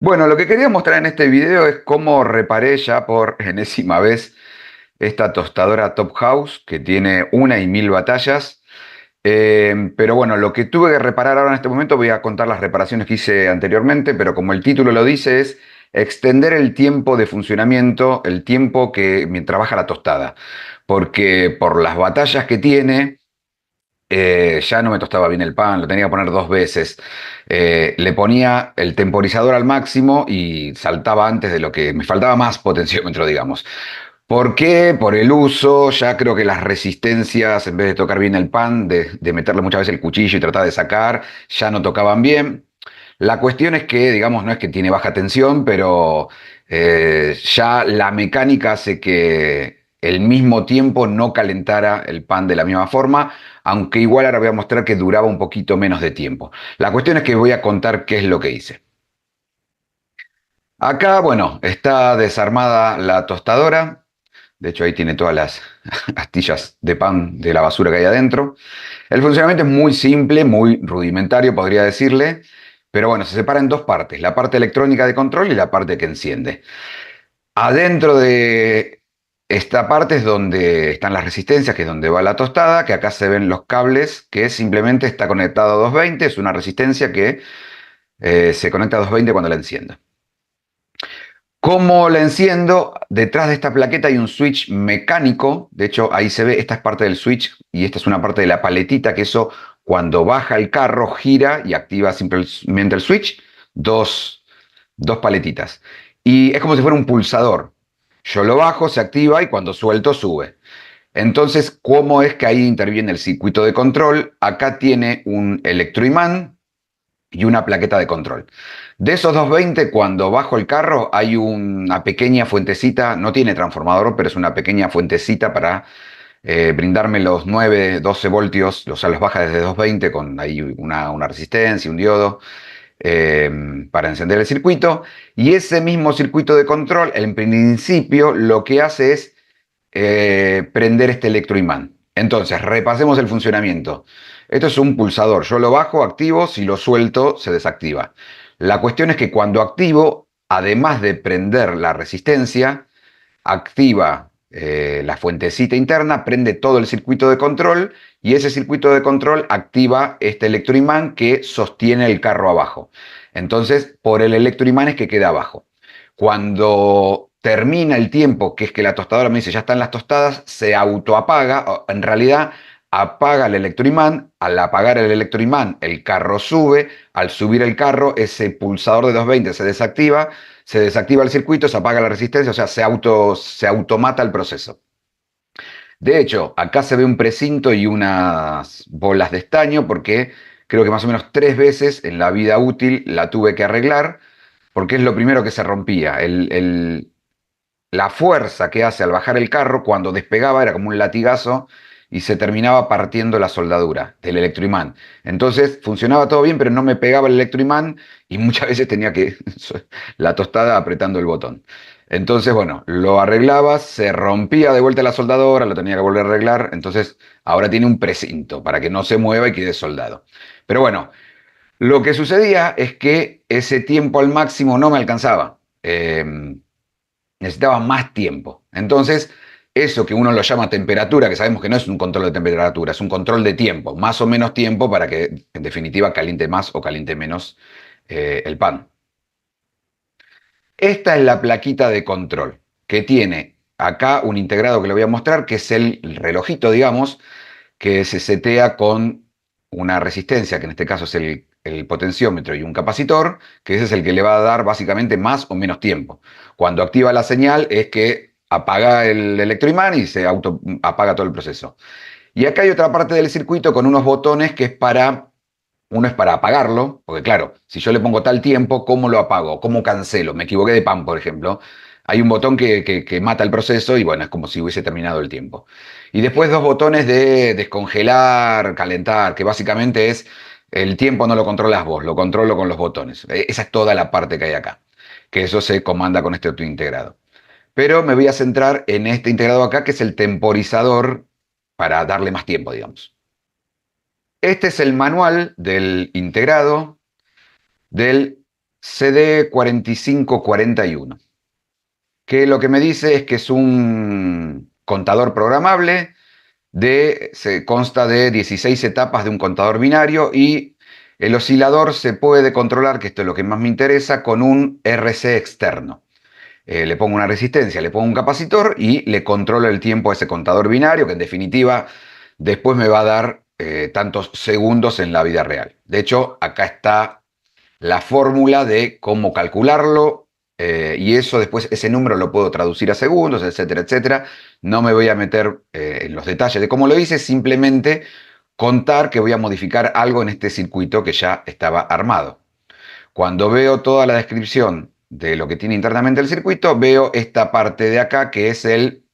Bueno, lo que quería mostrar en este video es cómo reparé ya por enésima vez esta tostadora Top House que tiene una y mil batallas. Pero bueno, lo que tuve que reparar ahora en este momento, voy a contar las reparaciones que hice anteriormente, pero como el título lo dice, es extender el tiempo de funcionamiento, el tiempo que mientras baja la tostada. Porque por las batallas que tiene, ya no me tostaba bien el pan, lo tenía que poner dos veces. Le ponía el temporizador al máximo y saltaba antes de lo que me faltaba más potenciómetro, digamos. ¿Por qué? Por el uso, ya creo que las resistencias, en vez de tocar bien el pan, de meterle muchas veces el cuchillo y tratar de sacar, ya no tocaban bien. La cuestión es que, digamos, no es que tiene baja tensión, pero ya la mecánica hace que el mismo tiempo no calentara el pan de la misma forma, aunque igual ahora voy a mostrar que duraba un poquito menos de tiempo. La cuestión es que voy a contar qué es lo que hice. Acá, bueno, está desarmada la tostadora. De hecho, ahí tiene todas las astillas de pan de la basura que hay adentro. El funcionamiento es muy simple, muy rudimentario, podría decirle. Pero bueno, se separa en dos partes, la parte electrónica de control y la parte que enciende. Adentro de esta parte es donde están las resistencias, que es donde va la tostada, que acá se ven los cables, que simplemente está conectado a 220, es una resistencia que se conecta a 220 cuando la enciendo. ¿Cómo la enciendo? Detrás de esta plaqueta hay un switch mecánico. De hecho, ahí se ve, esta es parte del switch y esta es una parte de la paletita, que eso cuando baja el carro gira y activa simplemente el switch. Dos paletitas. Y es como si fuera un pulsador. Yo lo bajo, se activa y cuando suelto sube. Entonces, ¿cómo es que ahí interviene el circuito de control? Acá tiene un electroimán y una plaqueta de control. De esos 220, cuando bajo el carro, hay una pequeña fuentecita, no tiene transformador, pero es una pequeña fuentecita para brindarme los 9, 12 voltios, o sea, los baja desde 220 con ahí una resistencia, un diodo, para encender el circuito. Y ese mismo circuito de control, en principio, lo que hace es prender este electroimán. Entonces, repasemos el funcionamiento. Esto es un pulsador. Yo lo bajo, activo, si lo suelto, se desactiva. La cuestión es que cuando activo, además de prender la resistencia, activa la fuentecita interna, prende todo el circuito de control y ese circuito de control activa este electroimán que sostiene el carro abajo. Entonces, por el electroimán es que queda abajo. Cuando termina el tiempo, que es que la tostadora me dice ya están las tostadas, se autoapaga, en realidad apaga el electroimán, al apagar el electroimán el carro sube, al subir el carro ese pulsador de 220 se desactiva el circuito, se apaga la resistencia, o sea, se automata el proceso. De hecho, acá se ve un precinto y unas bolas de estaño porque creo que más o menos tres veces en la vida útil la tuve que arreglar porque es lo primero que se rompía. La fuerza que hace al bajar el carro cuando despegaba era como un latigazo y se terminaba partiendo la soldadura del electroimán. Entonces funcionaba todo bien, pero no me pegaba el electroimán y muchas veces tenía que la tostada apretando el botón. Entonces, bueno, lo arreglaba, se rompía de vuelta la soldadora, lo tenía que volver a arreglar. Entonces, ahora tiene un precinto para que no se mueva y quede soldado. Pero bueno, lo que sucedía es que ese tiempo al máximo no me alcanzaba. Necesitaba más tiempo. Entonces, eso que uno lo llama temperatura, que sabemos que no es un control de temperatura, es un control de tiempo, más o menos tiempo para que en definitiva caliente más o caliente menos el pan. Esta es la plaquita de control que tiene acá un integrado que le voy a mostrar, que es el relojito, digamos, que se setea con una resistencia, que en este caso es el potenciómetro y un capacitor, que ese es el que le va a dar básicamente más o menos tiempo. Cuando activa la señal es que apaga el electroimán y se auto apaga todo el proceso. Y acá hay otra parte del circuito con unos botones que es para, uno es para apagarlo, porque claro, si yo le pongo tal tiempo, ¿cómo lo apago? ¿Cómo cancelo? Me equivoqué de pan, por ejemplo. Hay un botón que mata el proceso y bueno, es como si hubiese terminado el tiempo. Y después dos botones de descongelar, calentar, que básicamente es el tiempo no lo controlas vos, lo controlo con los botones. Esa es toda la parte que hay acá, que eso se comanda con este autointegrado. Pero me voy a centrar en este integrado acá, que es el temporizador para darle más tiempo, digamos. Este es el manual del integrado del CD4541, que lo que me dice es que es un contador programable, se consta de 16 etapas de un contador binario y el oscilador se puede controlar, que esto es lo que más me interesa, con un RC externo. Le pongo una resistencia, le pongo un capacitor y le controlo el tiempo a ese contador binario, que en definitiva después me va a dar tantos segundos en la vida real. De hecho, acá está la fórmula de cómo calcularlo, y eso después, ese número lo puedo traducir a segundos, etcétera, etcétera. No me voy a meter en los detalles de cómo lo hice, simplemente contar que voy a modificar algo en este circuito que ya estaba armado. Cuando veo toda la descripción de lo que tiene internamente el circuito, veo esta parte de acá que es el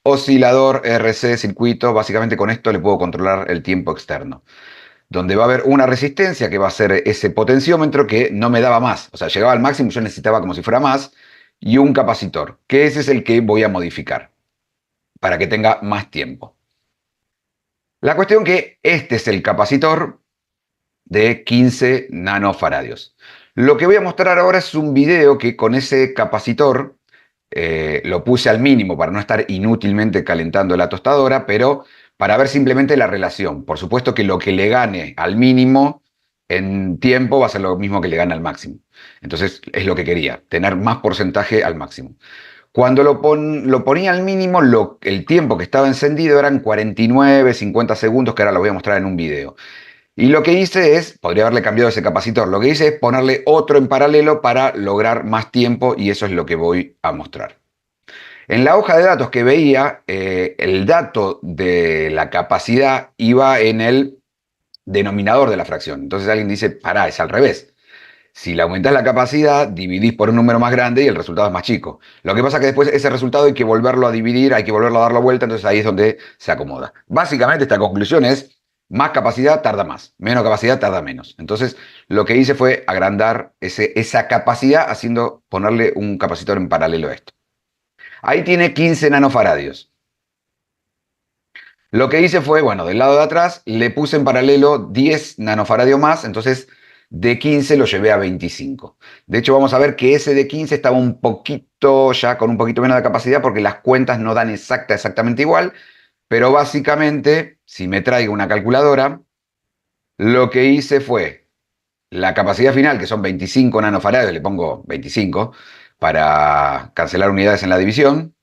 oscilador RC circuito. Básicamente con esto le puedo controlar el tiempo externo, donde va a haber una resistencia que va a ser ese potenciómetro que no me daba más. O sea, llegaba al máximo, yo necesitaba como si fuera más, y un capacitor, que ese es el que voy a modificar para que tenga más tiempo. La cuestión que este es el capacitor de 15 nanofaradios. Lo que voy a mostrar ahora es un video que con ese capacitor lo puse al mínimo para no estar inútilmente calentando la tostadora, pero para ver simplemente la relación. Por supuesto que lo que le gane al mínimo en tiempo va a ser lo mismo que le gane al máximo. Entonces es lo que quería, tener más porcentaje al máximo. Cuando lo ponía al mínimo, el tiempo que estaba encendido eran 49, 50 segundos, que ahora lo voy a mostrar en un video. Y lo que hice es, podría haberle cambiado ese capacitor, lo que hice es ponerle otro en paralelo para lograr más tiempo, y eso es lo que voy a mostrar. En la hoja de datos que veía, el dato de la capacidad iba en el denominador de la fracción. Entonces alguien dice, pará, es al revés. Si le aumentás la capacidad, dividís por un número más grande y el resultado es más chico. Lo que pasa es que después ese resultado hay que volverlo a dividir, hay que volverlo a dar la vuelta, entonces ahí es donde se acomoda. Básicamente esta conclusión es, más capacidad tarda más, menos capacidad tarda menos. Entonces lo que hice fue agrandar esa capacidad ponerle un capacitor en paralelo a esto. Ahí tiene 15 nanofaradios. Lo que hice fue, bueno, del lado de atrás le puse en paralelo 10 nanofaradios más, entonces de 15 lo llevé a 25. De hecho, vamos a ver que ese de 15 estaba un poquito, ya con un poquito menos de capacidad, porque las cuentas no dan exactamente igual, pero básicamente, si me traigo una calculadora, lo que hice fue la capacidad final, que son 25 nanofaradios, le pongo 25 para cancelar unidades en la división,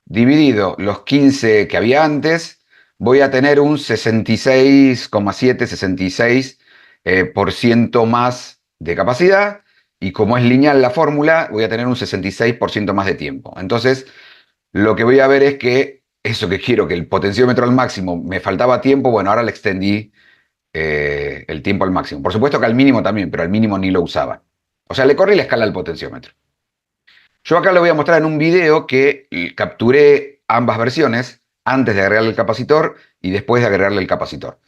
dividido los 15 que había antes, voy a tener un 66,7, 66 por ciento más de capacidad, y como es lineal la fórmula, voy a tener un 66% más de tiempo. Entonces, lo que voy a ver es que eso que quiero, que el potenciómetro al máximo, me faltaba tiempo, bueno, ahora le extendí el tiempo al máximo. Por supuesto que al mínimo también, pero al mínimo ni lo usaba. O sea, le corrí la escala al potenciómetro. Yo acá le voy a mostrar en un video que capturé ambas versiones antes de agregarle el capacitor y después de agregarle el capacitor.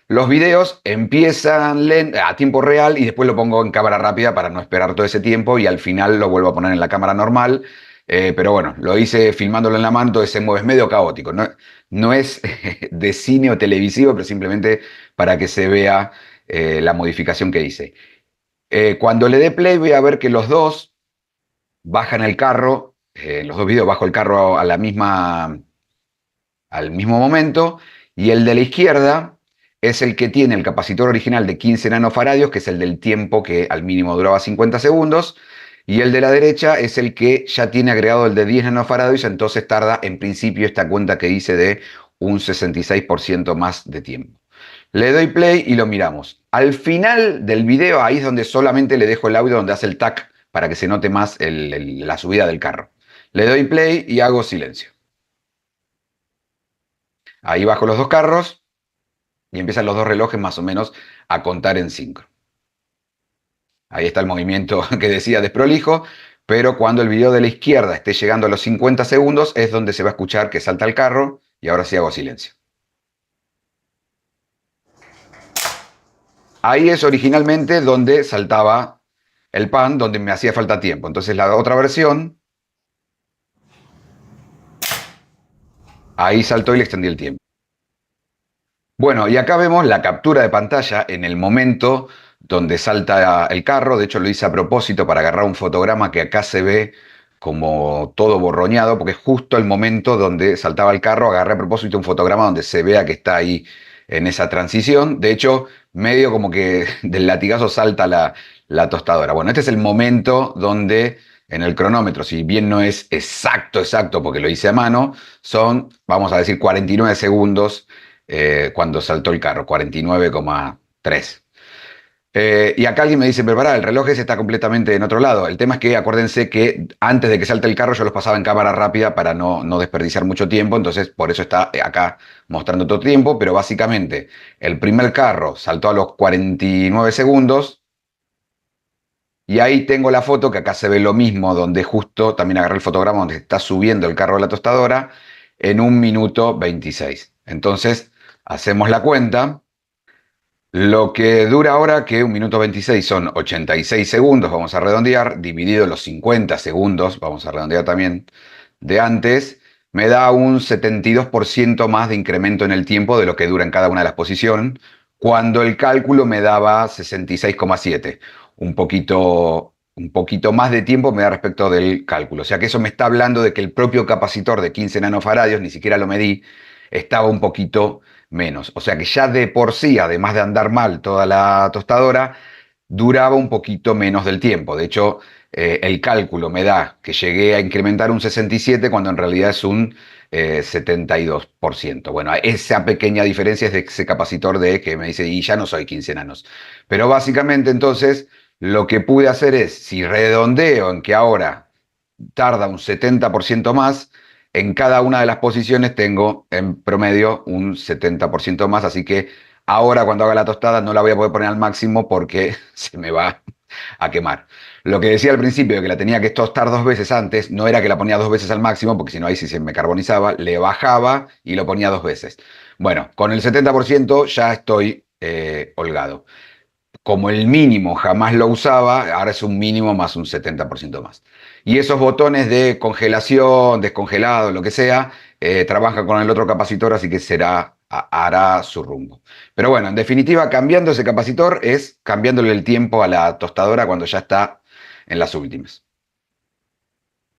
Los videos empiezan a tiempo real y después lo pongo en cámara rápida para no esperar todo ese tiempo, y al final lo vuelvo a poner en la cámara normal. Pero bueno, lo hice filmándolo en la mano, entonces se mueve, es medio caótico. No, no es de cine o televisivo, pero simplemente para que se vea la modificación que hice. Cuando le dé play voy a ver que los dos bajan el carro, en los dos videos bajo el carro al mismo momento, y el de la izquierda es el que tiene el capacitor original de 15 nanofaradios, que es el del tiempo que al mínimo duraba 50 segundos, y el de la derecha es el que ya tiene agregado el de 10 nanofaradios, entonces tarda en principio esta cuenta que hice de un 66% más de tiempo. Le doy play y lo miramos. Al final del video, ahí es donde solamente le dejo el audio donde hace el tac para que se note más la subida del carro. Le doy play y hago silencio. Ahí bajo los dos carros y empiezan los dos relojes más o menos a contar en sincro. Ahí está el movimiento que decía desprolijo, pero cuando el video de la izquierda esté llegando a los 50 segundos es donde se va a escuchar que salta el carro, y ahora sí hago silencio. Ahí es originalmente donde saltaba el pan, donde me hacía falta tiempo. Entonces la otra versión, ahí saltó y le extendí el tiempo. Bueno, y acá vemos la captura de pantalla en el momento donde salta el carro. De hecho, lo hice a propósito para agarrar un fotograma que acá se ve como todo borroñado, porque es justo el momento donde saltaba el carro. Agarré a propósito un fotograma donde se vea que está ahí en esa transición. De hecho, medio como que del latigazo salta la tostadora. Bueno, este es el momento donde en el cronómetro, si bien no es exacto, exacto, porque lo hice a mano, son, vamos a decir, 49 segundos cuando saltó el carro, 49,3. Y acá alguien me dice, pero pará, el reloj ese está completamente en otro lado. El tema es que acuérdense que antes de que salte el carro yo los pasaba en cámara rápida para no desperdiciar mucho tiempo, entonces por eso está acá mostrando todo tiempo, pero básicamente el primer carro saltó a los 49 segundos y ahí tengo la foto que acá se ve lo mismo, donde justo también agarré el fotograma donde está subiendo el carro de la tostadora en 1 minuto 26. Entonces hacemos la cuenta. Lo que dura ahora, que 1 minuto 26 son 86 segundos, vamos a redondear, dividido los 50 segundos, vamos a redondear también, de antes, me da un 72% más de incremento en el tiempo de lo que dura en cada una de las posiciones, cuando el cálculo me daba 66,7, un poquito más de tiempo me da respecto del cálculo. O sea que eso me está hablando de que el propio capacitor de 15 nanofaradios, ni siquiera lo medí, estaba un poquito menos. O sea que ya de por sí, además de andar mal toda la tostadora, duraba un poquito menos del tiempo. De hecho, el cálculo me da que llegué a incrementar un 67 cuando en realidad es un 72%. Bueno, esa pequeña diferencia es de ese capacitor de que me dice, y ya no soy 15 nanos. Pero básicamente entonces lo que pude hacer es, si redondeo en que ahora tarda un 70% más, en cada una de las posiciones tengo en promedio un 70% más, así que ahora cuando haga la tostada no la voy a poder poner al máximo porque se me va a quemar. Lo que decía al principio de que la tenía que tostar 2 veces antes, no era que la ponía 2 veces al máximo, porque si no ahí sí se me carbonizaba, le bajaba y lo ponía 2 veces. Bueno, con el 70% ya estoy holgado. Como el mínimo jamás lo usaba, ahora es un mínimo más un 70% más. Y esos botones de congelación, descongelado, lo que sea, trabajan con el otro capacitor, así que hará su rumbo. Pero bueno, en definitiva, cambiando ese capacitor es cambiándole el tiempo a la tostadora cuando ya está en las últimas.